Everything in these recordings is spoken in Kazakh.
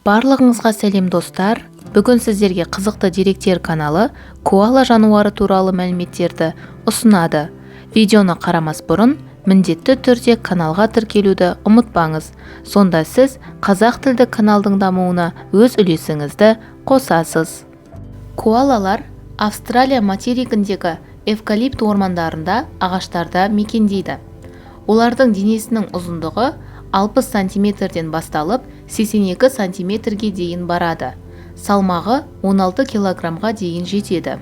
Барлығыңызға сәлем достар. Бүгін сіздерге қызықты деректер каналы коала жануары туралы мәліметтерді ұсынады. Видеоны қарамас бұрын міндетті түрде каналға тіркелуді ұмытпаңыз. Сонда сіз қазақ тілді каналдың дамуына өз үлесіңізді қосасыз. Коалалар Австралия материгіндегі эвкалипт ормандарында ағаштарда мекендейді. Олардың денесінің ұзындығы 60 сантиметрден басталып 82 сантиметрге дейін барады. Салмағы 16 килограммға дейін жетеді.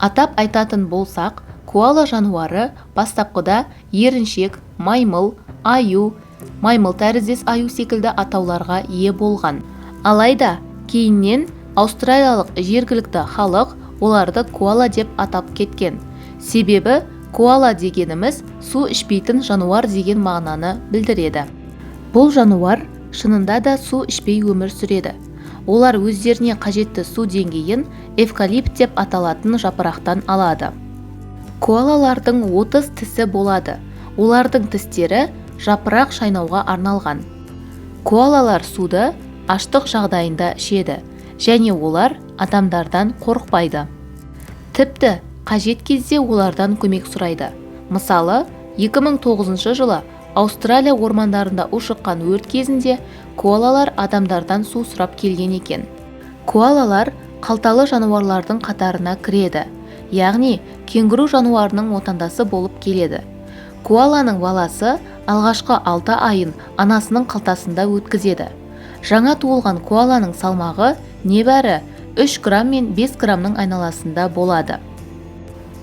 Атап айтатын болсақ, коала жануары бастапқыда еріншек, маймыл, аю, маймыл тәріздес аю секілді атауларға ие болған. Алайда кейіннен аустралиялық жергілікті халық оларды коала деп атап кеткен. Себебі коала дегеніміз су ішпейтін жануар деген мағынаны білдіреді. Бұл жануар шынында да су ішпей өмір сүреді. Олар өздеріне қажетті су деңгейін эвкалипт деп аталатын жапырақтан алады. Коалалардың 30 тісі болады. Олардың тістері жапырақ шайнауға арналған. Коалалар суды аштық жағдайында ішеді, және олар адамдардан қорықпайды. Тіпті қажет кезде олардан көмек сұрайды. Мысалы, 2009 жылы Аустралия ормандарында ушыққан өрт кезінде коалалар адамдардан су сұрап келген екен. Коалалар қалталы жануарлардың қатарына кіреді, яғни кенгуру жануарының отандасы болып келеді. Коаланың баласы алғашқы 6 айын анасының қалтасында өткізеді. Жаңа туылған коаланың салмағы небәрі 3 грамм мен 5 граммның айналасында болады.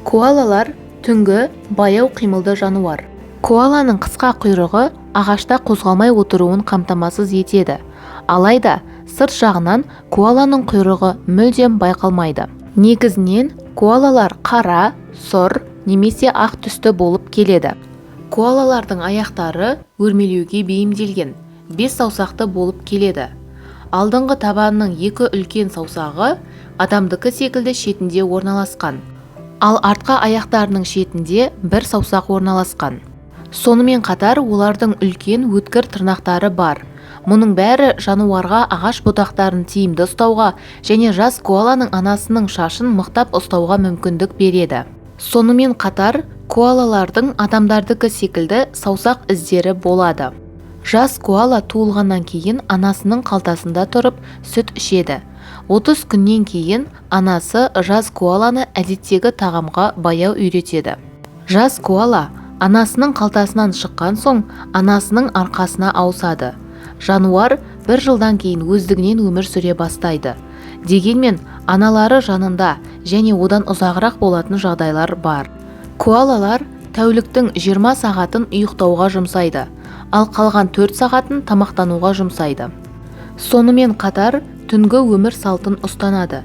Коалалар түнгі баяу қимылды жануар. Коаланың қысқа құйрығы ағашта қозғалмай отыруын қамтамасыз етеді. Алайда сырт жағынан коаланың құйрығы мүлдем байқалмайды. Негізінен коалалар қара, сұр немесе ақ түсті болып келеді. Коалалардың аяқтары өрмелеуге бейімделген, 5 саусақты болып келеді. Алдыңғы табанының 2 үлкен саусағы адамдікі секілді шетінде орналасқан. Ал артқы аяқтарының шетінде 1 саусақ орналасқан. Сонымен қатар олардың үлкен өткір тырнақтары бар. Мұның бәрі жануарға ағаш бұтақтарын тиімді ұстауға және жас коаланың анасының шашын мықтап ұстауға мүмкіндік береді. Сонымен қатар коалалардың адамдардікі секілді саусақ іздері болады. Жас коала туылғаннан кейін анасының қалтасында тұрып сүт ішеді. 30 күннен кейін анасы жас коаланы әдеттегі тағамға баяу үйретеді. Жас коала анасының қалтасынан шыққан соң анасының арқасына ауысады. Жануар 1 жылдан кейін өздігінен өмір сүре бастайды. Дегенмен аналары жанында және одан ұзағырақ болатын жағдайлар бар. Коалалар тәуліктің 20 сағатын ұйықтауға жұмсайды, ал қалған 4 сағатын тамақтануға жұмсайды. Сонымен қатар түнгі өмір салтын ұстанады.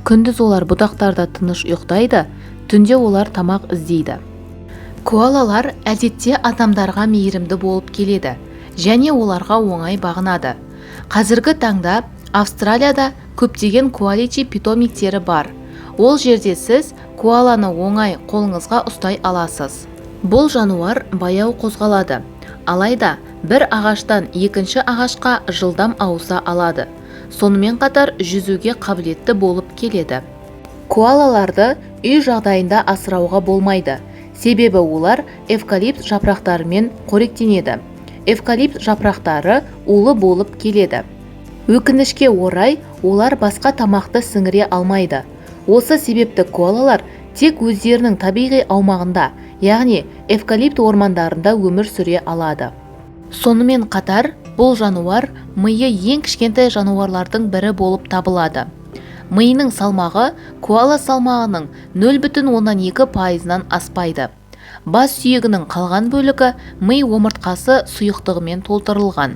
Күндіз олар бұтақтарда тыныш ұйықтайды, түнде олар тамақ іздейді. Коалалар әдетте адамдарға мейірімді болып келеді, және оларға оңай бағынады. Қазіргі таңда Австралияда көптеген коаличи питомниктері бар. Ол жерде сіз коаланы оңай қолыңызға ұстай аласыз. Бұл жануар баяу қозғалады, алайда бір ағаштан екінші ағашқа жылдам ауыса алады. Сонымен қатар жүзуге қабілетті болып келеді. Коалаларды үй жағдайында асырауға болмайды. Себебі олар эвкалипт жапырақтарымен қоректенеді. Эвкалипт жапырақтары улы болып келеді. Өкінішке орай, олар басқа тамақты сіңіре алмайды. Осы себепті коалалар тек өздерінің табиғи аумағында, яғни эвкалипт ормандарында өмір сүре алады. Сонымен қатар, бұл жануар миы ең кішкентай жануарлардың бірі болып табылады. Миының салмағы коала салмағының 0,2%-нан аспайды. Бас сүйегінің қалған бөлігі ми омыртқасы сұйықтығымен толтырылған.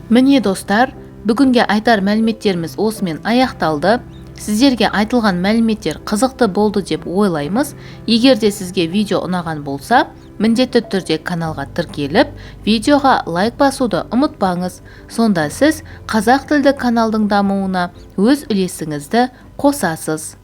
Міне достар, бүгінге айтар мәліметтеріміз осымен аяқталды. Сіздерге айтылған мәліметтер қызықты болды деп ойлаймыз. Егер де сізге видео ұнаған болса, міндетті түрде каналға тіркеліп, видеоға лайк басуды ұмытпаңыз. Сонда сіз қазақ тілді каналдың дамуына өз үлесіңізді қосасыз.